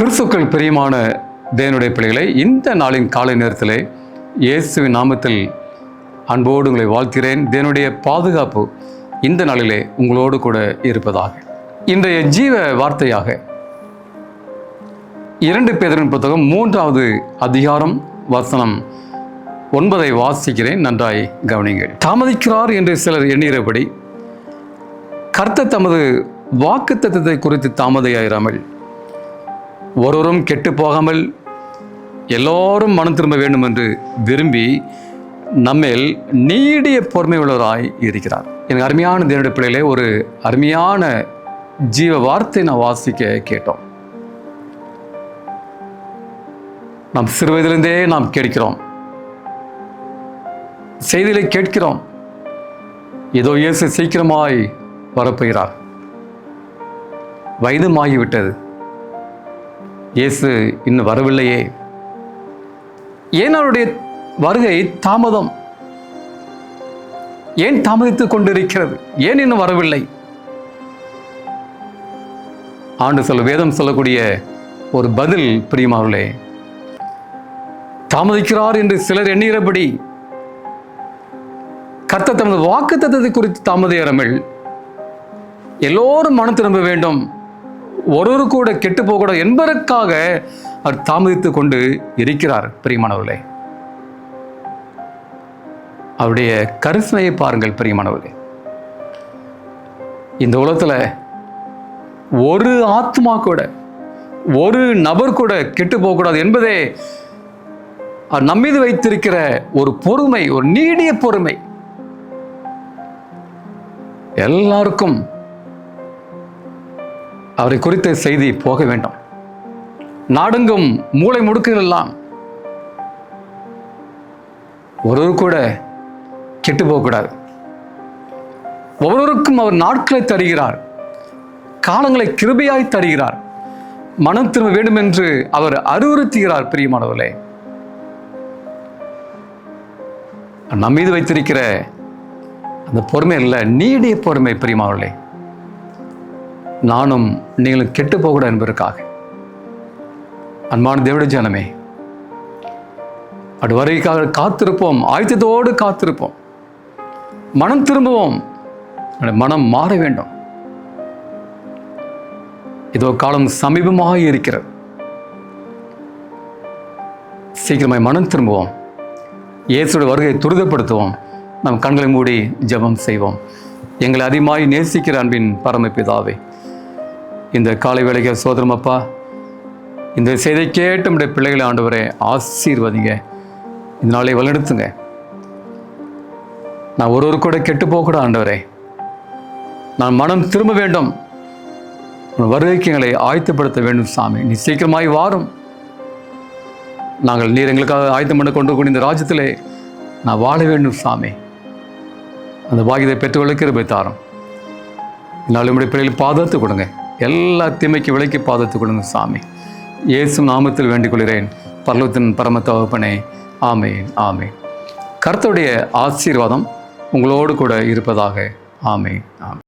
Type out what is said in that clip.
கிறிஸ்துக்கள் பிரியமான தேவனுடைய பிள்ளைகளை, இந்த நாளின் காலை நேரத்தில் இயேசுவின் நாமத்தில் அன்போடு உங்களை வாழ்க்கிறேன். தேவனுடைய பாதுகாப்பு இந்த நாளிலே உங்களோடு கூட இருப்பதாக. இன்றைய ஜீவ வார்த்தையாக 2 பேதுருவின் புத்தகம் 3வது அதிகாரம் வசனம் 9 வாசிக்கிறேன், நன்றாய் கவனிங்கள். தாமதிக்கிறார் என்று சிலர் எண்ணுகிறபடி கர்த்தர் தமது வாக்குத்தத்தத்தை குறித்து தாமதையாயிராமல் ஒருவரும் கெட்டு போகாமல் எல்லோரும் மனம் திரும்ப வேண்டும் என்று விரும்பி நம்மேல் நீடிய பொறுமை உள்ளவராய் இருக்கிறார். எனக்கு அருமையான தேவனுடைய பிள்ளைகளே, ஒரு அருமையான ஜீவ வார்த்தை நான் வாசிக்க கேட்டோம். நாம் சிறு வயதிலிருந்தே நாம் கேட்கிறோம், செய்திகளை கேட்கிறோம். ஏதோ இயேசு சீக்கிரமாய் வரப்போகிறார், வயதுமாகிவிட்டது, இயேசு இன்னும் வரவில்லையே. ஏன் அவருடைய வருகை தாமதம்? ஏன் தாமதித்துக் கொண்டிருக்கிறது? ஏன் இன்னும் வரவில்லை? வேதம் சொல்லக்கூடிய ஒரு பதில் பிரியமானவர்களே, தாமதிக்கிறார் என்று சிலர் எண்ணுகிறபடி கர்த்தர் தமது வாக்குத்தத்தத்தை குறித்து தாமதியாமல் எல்லோரும் மனம் திரும்ப வேண்டும், ஒருவரு கூட கெட்டு போகக்கூடாது என்பதற்காக அவர் தாமதித்துக் கொண்டு இருக்கிறார். பிரியமானவர்களே, அவருடைய கருணையை பாருங்கள். பிரியமானவர்களே, இந்த உலகத்தில் ஒரு ஆத்மா கூட, ஒரு நபர் கூட கெட்டு போகக்கூடாது என்பதே அவர் நம்மீது வைத்திருக்கிற ஒரு பொறுமை, ஒரு நீடிய பொறுமை. எல்லாருக்கும் அவரை குறித்த செய்தி போக வேண்டும். நாடெங்கும் மூளை முடுக்குகள் எல்லாம் ஒருவர் கூட கெட்டு போகக்கூடாது. ஒவ்வொருவருக்கும் அவர் நாட்களை தருகிறார், காலங்களை கிருபையாய் தருகிறார். மனம் திரும்ப வேண்டும் என்று அவர் அறிவுறுத்துகிறார். பிரியமானவர்களே, நம்மீது வைத்திருக்கிற அந்த பொறுமை இல்லை, நீடிய பொறுமை. பிரியமானவர்களே, நானும் நீங்களும் கெட்டு போகக்கூடாது என்பதற்காக அன்பான தேவனுடைய ஜனமே, அது வரைக்காக காத்திருப்போம், ஆயத்தத்தோடு காத்திருப்போம். மனம் திரும்புவோம், மனம் மாற வேண்டும். இதோ காலம் சமீபமாக இருக்கிறது. சீக்கிரமாய் மனம் திரும்புவோம், இயேசுடைய வருகையை துரிதப்படுத்துவோம். நம் கண்களை மூடி ஜெபம் செய்வோம். எங்களை அதிகமாய் நேசிக்கிற அன்பின் பரமபிதாவே, இந்த காலை வேளைக்கு சோதரம் அப்பா, இந்த செய்தியை கேட்டு நம்முடைய பிள்ளைகளை ஆண்டவரே ஆசீர்வதிங்க, இந்த நாளை வழிநடத்துங்க. நான் ஒருவர் கூட கெட்டு போகக்கூடாது ஆண்டவரே, நான் மனம் திரும்ப வேண்டும், வருகைக்கு எங்களை ஆயத்தப்படுத்த வேண்டும். சாமி, நீ சீக்கிரமாய் வாரும். நாங்கள் நீர் எங்களுக்காக ஆயத்தம் பண்ண கொண்டு கூடிய இந்த ராஜ்யத்திலே நான் வாழ வேண்டும். சாமி, அந்த பாக்கியத்தை பெற்றுக்கொள்ள கிருபை தாரும். இதனால் நம்முடைய பிள்ளைகளை பாதுகாத்து கொடுங்க, எல்லா தீமைக்கு விலைக்கு பாதுகாத்து கொடுங்க. சாமி, இயேசு நாமத்தில் வேண்டிக் கொள்கிறேன் பரலோகத்தின் பரம தகப்பனே, ஆமென் ஆமென். கர்த்தருடைய ஆசீர்வாதம் உங்களோடு கூட இருப்பதாக. ஆமென் ஆமென்.